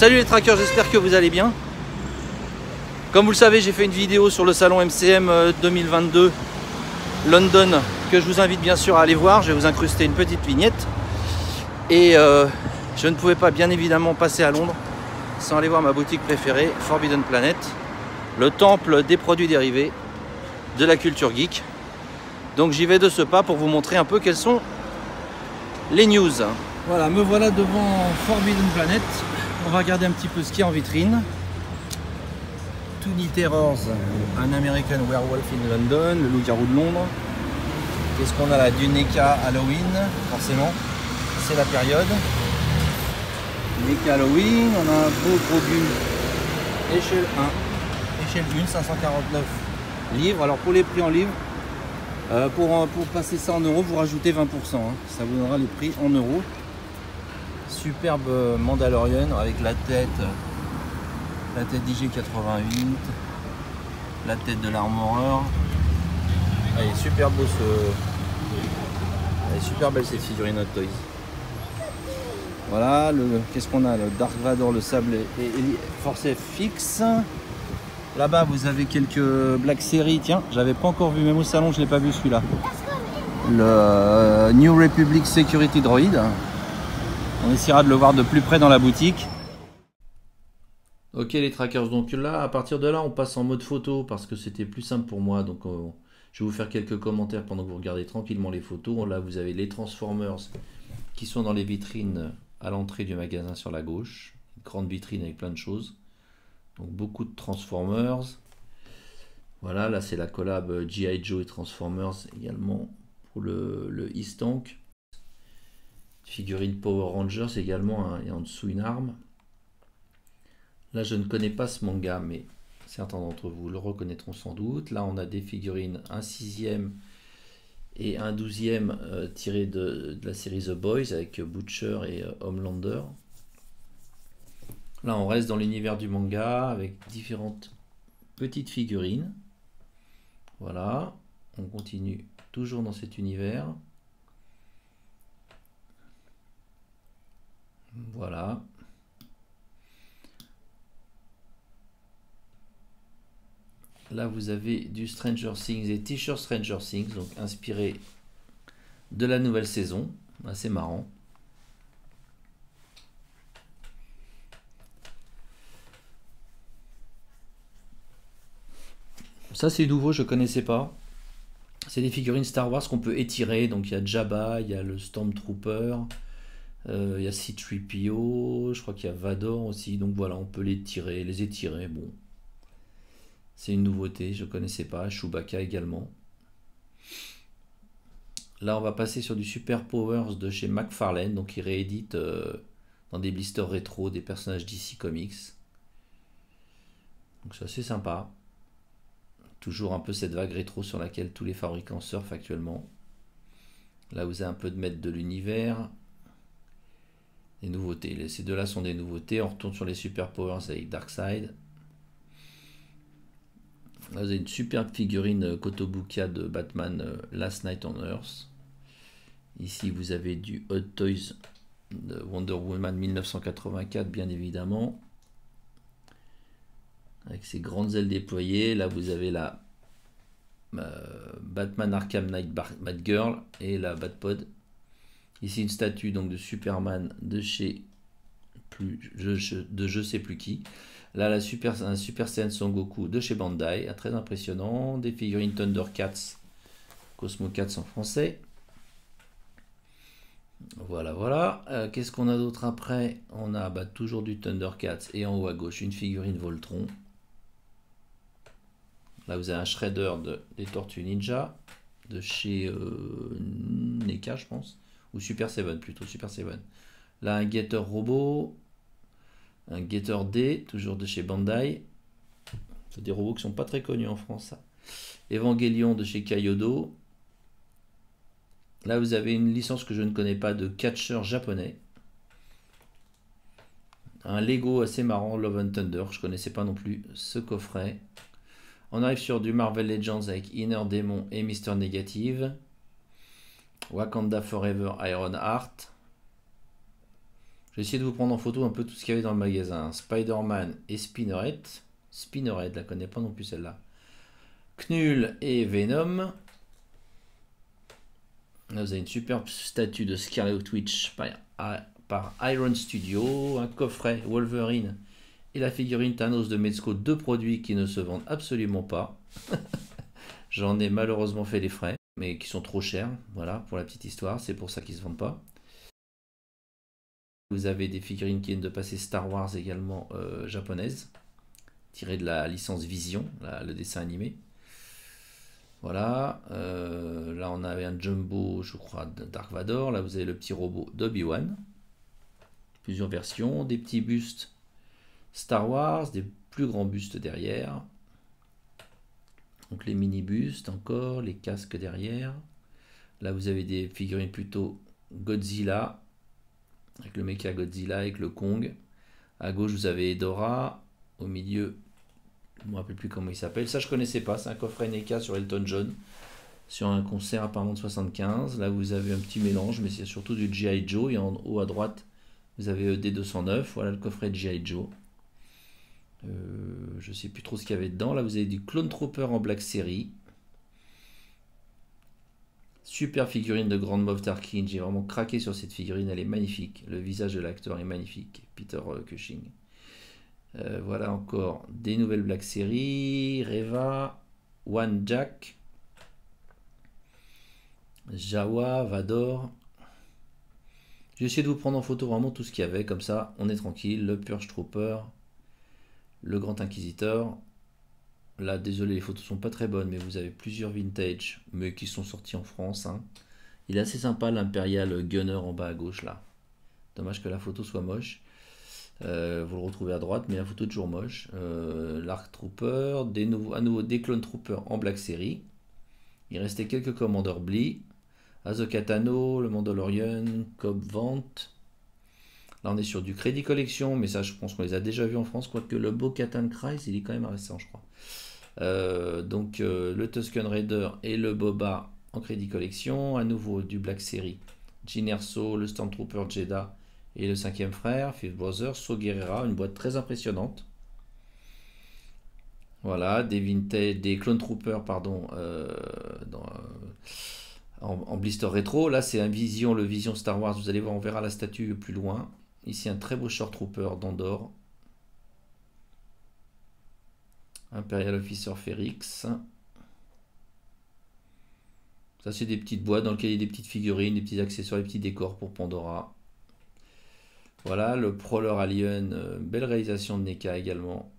Salut les trackers, j'espère que vous allez bien. Comme vous le savez, j'ai fait une vidéo sur le salon MCM 2022 London que je vous invite bien sûr à aller voir. Je vais vous incruster une petite vignette. Et je ne pouvais pas bien évidemment passer à Londres sans aller voir ma boutique préférée, Forbidden Planet, le temple des produits dérivés de la culture geek. Donc j'y vais de ce pas pour vous montrer un peu quelles sont les news. Voilà, me voilà devant Forbidden Planet. On va regarder un petit peu ce qu'il y a en vitrine. Toony Terrors, un American Werewolf in London, le loup-garou de Londres. Qu'est-ce qu'on a là? Du NECA Halloween, forcément, c'est la période. NECA Halloween, on a un beau gros bulle échelle 1, échelle 1, 549 livres. Alors pour les prix en livres, pour passer ça en euros, vous rajoutez 20%, hein. Ça vous donnera les prix en euros. Superbe Mandalorian avec la tête d'IG88, la tête de l'Armorer. Elle est super beau elle est super belle cette figurine Hot Toys. Voilà, qu'est-ce qu'on a? Le Dark Vador, le sable et Force FX. Là-bas vous avez quelques Black Series. Tiens, j'avais pas encore vu, même au salon je l'ai pas vu celui-là. Le New Republic Security Droid. On essaiera de le voir de plus près dans la boutique. Ok les trackers, donc là, à partir de là, on passe en mode photo parce que c'était plus simple pour moi. Donc je vais vous faire quelques commentaires pendant que vous regardez tranquillement les photos. Là, vous avez les Transformers qui sont dans les vitrines à l'entrée du magasin sur la gauche. Une grande vitrine avec plein de choses. Donc beaucoup de Transformers. Voilà, là c'est la collab G.I. Joe et Transformers également pour le East Tank. Figurine Power Rangers également, hein, et en dessous une arme. Là je ne connais pas ce manga, mais certains d'entre vous le reconnaîtront sans doute. Là on a des figurines, un 6e et un 12e tirés de la série The Boys avec Butcher et Homelander. Là on reste dans l'univers du manga avec différentes petites figurines. Voilà, on continue toujours dans cet univers. Voilà. Là, vous avez du Stranger Things et t-shirt Stranger Things, donc inspiré de la nouvelle saison. Assez marrant. Ça, c'est nouveau, je ne connaissais pas. C'est des figurines Star Wars qu'on peut étirer. Donc, il y a Jabba, il y a le Stormtrooper. Il y a C-3PO, je crois qu'il y a Vador aussi, donc voilà, on peut les étirer, bon. C'est une nouveauté, je ne connaissais pas, Chewbacca également. Là, on va passer sur du Super Powers de chez McFarlane, donc il réédite dans des blisters rétro des personnages DC Comics. Donc c'est assez sympa. Toujours un peu cette vague rétro sur laquelle tous les fabricants surfent actuellement. Là, vous avez un peu de maître de l'univers. Les nouveautés, ces deux là sont des nouveautés. On retourne sur les Super Powers avec Darkseid. Là vous avez une superbe figurine Kotobukiya de Batman Last Night on Earth. Ici vous avez du Hot Toys de Wonder Woman 1984 bien évidemment, avec ses grandes ailes déployées. Là vous avez la Batman Arkham Knight Batgirl et la Batpod. Ici une statue donc de Superman de chez je sais plus qui. Là un Super Saiyan Son Goku de chez Bandai, très impressionnant. Des figurines Thundercats, Cosmo Cats en français. Voilà. Qu'est-ce qu'on a d'autre après? On a toujours du Thundercats et en haut à gauche une figurine Voltron. Là vous avez un Shredder des Tortues Ninja de chez NECA je pense. Ou Super 7 plutôt, Super 7. Là un Getter robot, un Getter D, toujours de chez Bandai. C'est des robots qui sont pas très connus en France, ça. Evangelion de chez Kyoto. Là vous avez une licence que je ne connais pas de catcheur japonais. Un Lego assez marrant, Love and Thunder, je connaissais pas non plus ce coffret. On arrive sur du Marvel Legends avec Inner Demon et Mister Negative. Wakanda Forever Iron Heart. J'ai essayé de vous prendre en photo un peu tout ce qu'il y avait dans le magasin. Spider-Man et Spinneret. Spinneret, je la connais pas non plus celle-là. Knull et Venom. Là, vous avez une superbe statue de Scarlet Witch par Iron Studio, un coffret Wolverine et la figurine Thanos de Mezco, deux produits qui ne se vendent absolument pas. J'en ai malheureusement fait les frais, mais qui sont trop chers, voilà, pour la petite histoire, c'est pour ça qu'ils ne se vendent pas. Vous avez des figurines qui viennent de passer Star Wars également japonaises, tirées de la licence Vision, le dessin animé. Voilà, là on avait un jumbo, je crois, de Dark Vador. Là vous avez le petit robot d'Obi-Wan. Plusieurs versions, des petits bustes Star Wars, des plus grands bustes derrière. Donc les mini bustes encore, les casques derrière. Là vous avez des figurines plutôt Godzilla, avec le mecha Godzilla, avec le Kong. À gauche vous avez Edora, au milieu, je ne me rappelle plus comment il s'appelle. Ça je connaissais pas, c'est un coffret NECA sur Elton John, sur un concert apparemment de 75. Là vous avez un petit mélange, mais c'est surtout du G.I. Joe. Et en haut à droite vous avez D209, voilà le coffret de G.I. Joe. Je sais plus trop ce qu'il y avait dedans. Là vous avez du Clone Trooper en Black Series. Super figurine de Grand Moff Tarkin. J'ai vraiment craqué sur cette figurine, elle est magnifique. Le visage de l'acteur est magnifique, Peter Cushing. Voilà encore des nouvelles Black Series. Reva, One Jack, Jawa, Vador. J'ai essayé de vous prendre en photo vraiment tout ce qu'il y avait, comme ça on est tranquille. Le Purge Trooper, le Grand Inquisiteur. Là, désolé, les photos sont pas très bonnes, mais vous avez plusieurs vintage, mais qui sont sortis en France. Hein. Il est assez sympa l'Imperial Gunner en bas à gauche là. Dommage que la photo soit moche. Vous le retrouvez à droite, mais la photo est toujours moche. L'Arc Trooper, à nouveau des Clone Troopers en Black Series. Il restait quelques commandeurs Blee. Ahsoka Tano, le Mandalorian, Cobb Vanth. Là, on est sur du Crédit Collection, mais ça, je pense qu'on les a déjà vus en France, quoique le Bo-Katan Kryze, il est quand même récent, je crois. Donc, le Tusken Raider et le Boba en Crédit Collection. À nouveau, du Black Series. Jyn Erso, le Stormtrooper Jedha et le cinquième frère, Fifth Brother, Saw Gerrera, une boîte très impressionnante. Voilà, des vintage, des Clone Troopers, pardon, en blister rétro. Là, c'est un Vision, le Vision Star Wars. Vous allez voir, on verra la statue plus loin. Ici, un très beau Short Trooper d'Andorre. Imperial Officer Ferrix. Ça, c'est des petites boîtes dans lesquelles il y a des petites figurines, des petits accessoires, des petits décors pour Pandora. Voilà, le Prowler Alien, belle réalisation de NECA également.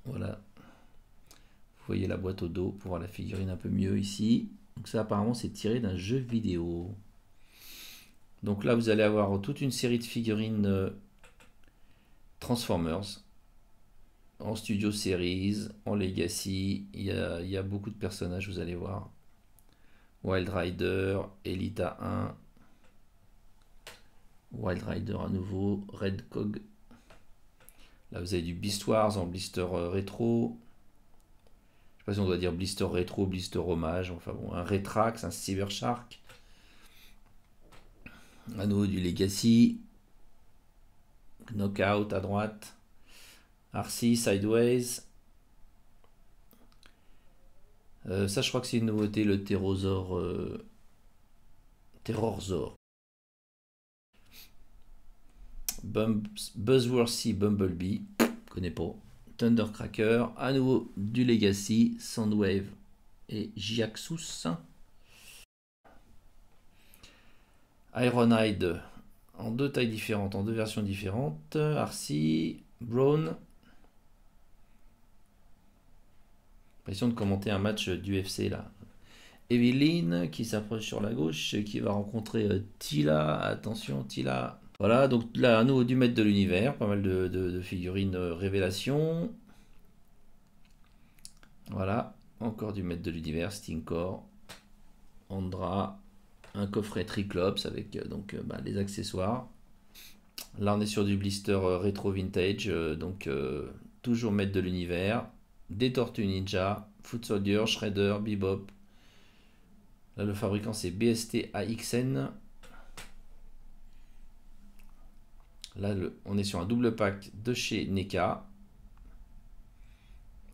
Voilà. Vous voyez la boîte au dos pour voir la figurine un peu mieux ici. Donc ça, apparemment, c'est tiré d'un jeu vidéo. Donc là, vous allez avoir toute une série de figurines Transformers en Studio Series, en Legacy. Il y a beaucoup de personnages, vous allez voir. Wild Rider, Elita 1, Wild Rider à nouveau, Red Cog. Là, vous avez du Beast Wars en blister rétro. Je sais pas si on doit dire blister rétro, blister hommage. Enfin bon, un Retrax, un Cybershark. À nouveau du Legacy. Knockout à droite. RC, Sideways. Ça, je crois que c'est une nouveauté, le Terrorzor. Terrorzor. Buzzworthy Bumblebee. Je connais pas. Thundercracker. À nouveau du Legacy. Soundwave et Jiaxus. Ironhide en deux tailles différentes, en deux versions différentes. RC, Brown. L'impression de commenter un match d'UFC là. Evelyn qui s'approche sur la gauche, qui va rencontrer Tila. Attention, Tila. Voilà, donc là, à nouveau du maître de l'univers, pas mal de figurines révélation. Voilà, encore du maître de l'univers, Stinkor, Andra, un coffret Triclops avec les accessoires. Là, on est sur du blister rétro vintage, toujours maître de l'univers, des Tortues Ninja, Foot Soldier, Shredder, Bebop. Là, le fabricant c'est BST AXN. Là, on est sur un double pack de chez NECA.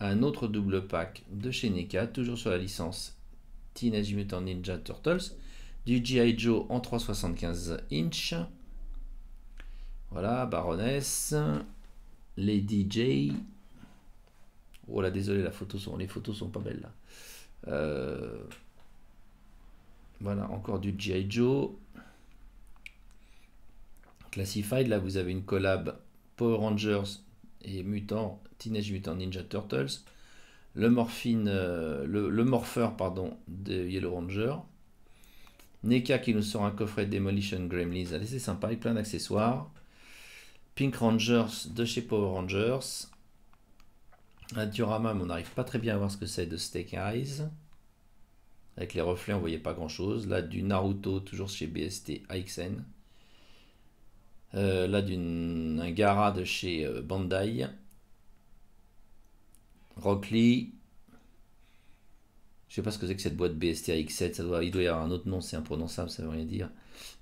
Un autre double pack de chez NECA, toujours sur la licence Teenage Mutant Ninja Turtles. Du G.I. Joe en 375 inch. Voilà, Baroness. Lady J. Oh là, désolé, les photos sont pas belles là. Voilà, encore du G.I. Joe. Classified, là vous avez une collab Power Rangers et Teenage Mutant Ninja Turtles. Le morpheur pardon, de Yellow Ranger. NECA qui nous sort un coffret Demolition Gremlins. Allez, c'est sympa, avec plein d'accessoires. Pink Rangers de chez Power Rangers. Un diorama, mais on n'arrive pas très bien à voir ce que c'est, de Steak Eyes. Avec les reflets, on ne voyait pas grand chose. Là, du Naruto, toujours chez BST AXN. Là, un Gaara de chez Bandai. Rock Lee. Je sais pas ce que c'est que cette boîte BST AX7. Il doit y avoir un autre nom, c'est imprononçable, ça veut rien dire.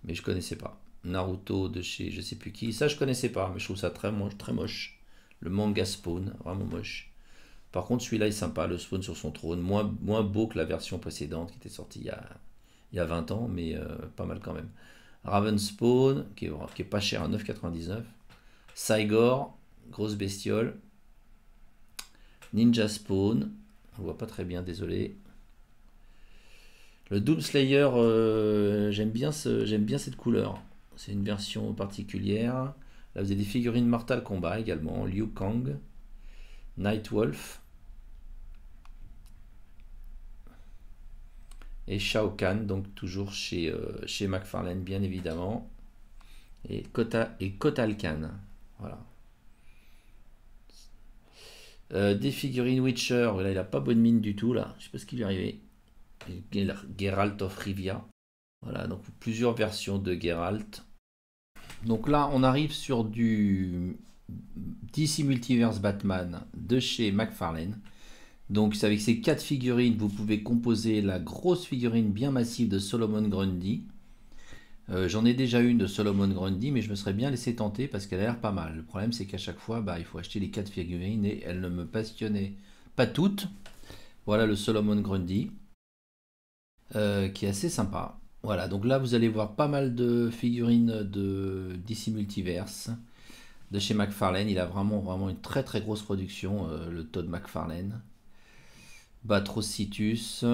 Mais je connaissais pas. Naruto de chez je sais plus qui. Ça, je connaissais pas, mais je trouve ça très moche, très moche. Le manga Spawn, vraiment moche. Par contre, celui-là est sympa, le Spawn sur son trône. Moins beau que la version précédente qui était sortie il y a 20 ans, mais pas mal quand même. Raven Spawn, qui est pas cher à 9,99. Cygor, grosse bestiole. Ninja Spawn, on voit pas très bien, désolé. Le Doom Slayer, j'aime bien cette couleur. C'est une version particulière. Là, vous avez des figurines Mortal Kombat également. Liu Kang, Nightwolf et Shao Kahn, donc toujours chez McFarlane, bien évidemment. Et Kotal Kahn. Voilà. Des figurines Witcher. Là, il a pas bonne mine du tout. Là, je sais pas ce qui lui est arrivé. Geralt of Rivia. Voilà, donc plusieurs versions de Geralt. Donc là, on arrive sur du DC Multiverse Batman de chez McFarlane. Donc avec ces 4 figurines, vous pouvez composer la grosse figurine bien massive de Solomon Grundy. J'en ai déjà une de Solomon Grundy, mais je me serais bien laissé tenter parce qu'elle a l'air pas mal. Le problème, c'est qu'à chaque fois, il faut acheter les 4 figurines et elles ne me passionnaient pas toutes. Voilà le Solomon Grundy, qui est assez sympa. Voilà, donc là, vous allez voir pas mal de figurines de DC Multiverse de chez McFarlane. Il a vraiment une très très grosse production, le Todd McFarlane. Batrocitus,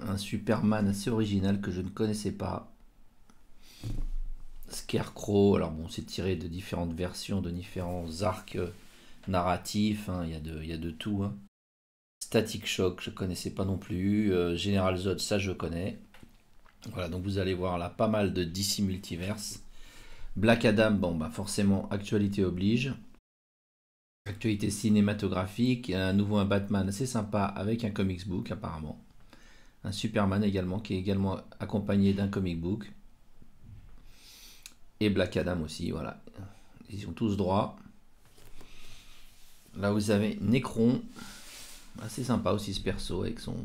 un Superman assez original que je ne connaissais pas. Scarecrow, alors bon, c'est tiré de différentes versions, de différents arcs narratifs, hein, il y a de tout. Hein. Static Shock, je ne connaissais pas non plus. General Zod, ça je connais. Voilà, donc vous allez voir là pas mal de DC Multiverse. Black Adam, bon, forcément, actualité oblige. Actualité cinématographique, à nouveau un Batman assez sympa avec un comics book apparemment. Un Superman également qui est également accompagné d'un comic book. Et Black Adam aussi, voilà. Ils ont tous droit. Là vous avez Necron, assez sympa aussi ce perso avec son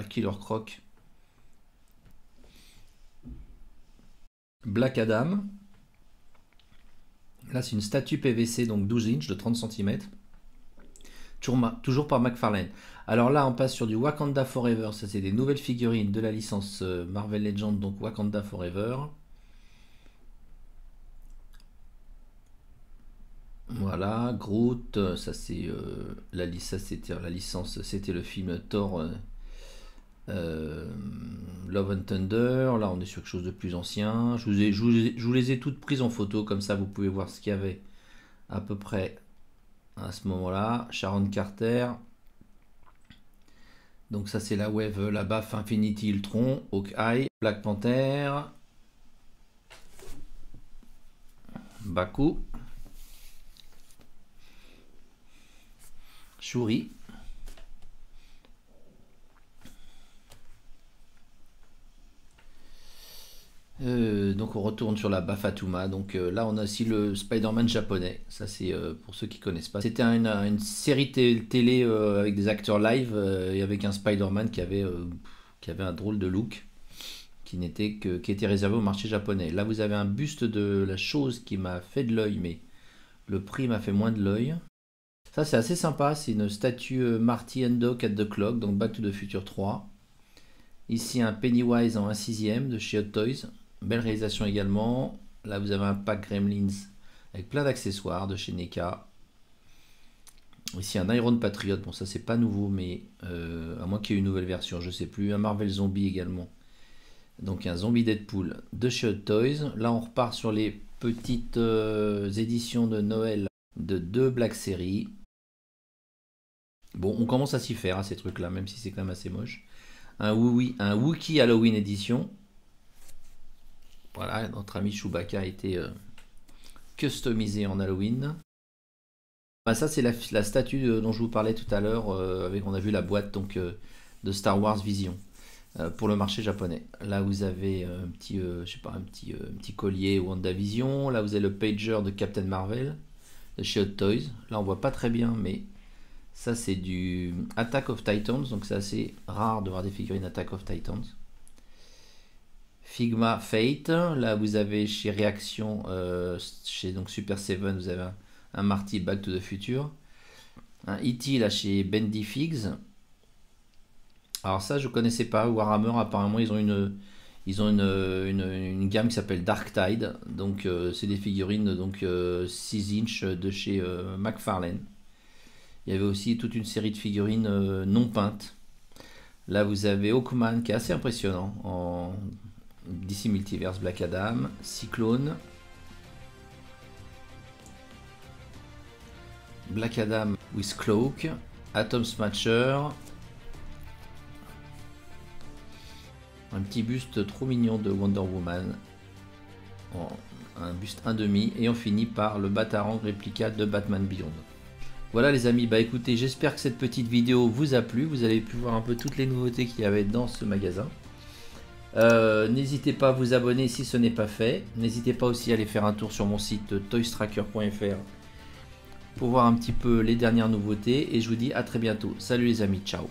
Killer Croc. Black Adam. Là, c'est une statue PVC, donc 12 inches de 30 cm. Toujours par McFarlane. Alors là, on passe sur du Wakanda Forever. Ça, c'est des nouvelles figurines de la licence Marvel Legends, donc Wakanda Forever. Voilà, Groot. Ça, c'est la licence. C'était le film Thor Love and Thunder. Là, on est sur quelque chose de plus ancien. Je vous les ai toutes prises en photo, comme ça, vous pouvez voir ce qu'il y avait à peu près à ce moment-là. Sharon Carter. Donc ça, c'est la Wave, la BAF Infinity Ultron, Hawkeye, Black Panther, Baku, Shuri. Donc on retourne sur la Bafatuma. Donc là on a aussi le Spider-Man japonais. Ça c'est pour ceux qui connaissent pas. C'était une série télé avec des acteurs live et avec un Spider-Man qui avait un drôle de look, qui était réservé au marché japonais. Là, vous avez un buste de la chose qui m'a fait de l'œil, mais le prix m'a fait moins de l'œil. Ça, c'est assez sympa. C'est une statue Marty and Doc at the Clock, donc Back to the Future 3. Ici, un Pennywise en 1/6 de chez Hot Toys. Belle réalisation également. Là, vous avez un pack Gremlins avec plein d'accessoires de chez NECA. Ici, un Iron Patriot. Bon, ça, c'est pas nouveau, mais à moins qu'il y ait une nouvelle version, je sais plus. Un Marvel Zombie également. Donc, un Zombie Deadpool de chez Hot Toys. Là, on repart sur les petites éditions de Noël de 2 Black Series. Bon, on commence à s'y faire à ces trucs-là, même si c'est quand même assez moche. Un Wookiee Halloween Edition. Voilà, notre ami Chewbacca a été customisé en Halloween. Bah, ça, c'est la statue dont je vous parlais tout à l'heure. On a vu la boîte donc, de Star Wars Vision pour le marché japonais. Là, vous avez un petit collier WandaVision. Là, vous avez le pager de Captain Marvel de chez Hot Toys. Là, on voit pas très bien, mais ça, c'est du Attack of Titans. Donc, c'est assez rare de voir des figurines Attack of Titans. Figma Fate. Là, vous avez chez Reaction, chez donc Super 7, vous avez un Marty Back to the Future. Un E.T. là chez Bendy Figs. Alors ça, je connaissais pas. Warhammer, apparemment, ils ont une gamme qui s'appelle Dark Tide. Donc, c'est des figurines donc 6 inch de chez McFarlane. Il y avait aussi toute une série de figurines non peintes. Là, vous avez Hawkman qui est assez impressionnant en DC Multiverse, Black Adam, Cyclone, Black Adam with Cloak, Atom Smasher, un petit buste trop mignon de Wonder Woman, un buste 1/2, et on finit par le Batarang réplica de Batman Beyond. Voilà les amis, bah écoutez, j'espère que cette petite vidéo vous a plu. Vous avez pu voir un peu toutes les nouveautés qu'il y avait dans ce magasin. N'hésitez pas à vous abonner si ce n'est pas fait. N'hésitez pas aussi à aller faire un tour sur mon site toystracker.fr pour voir un petit peu les dernières nouveautés. Et je vous dis à très bientôt. Salut les amis, ciao.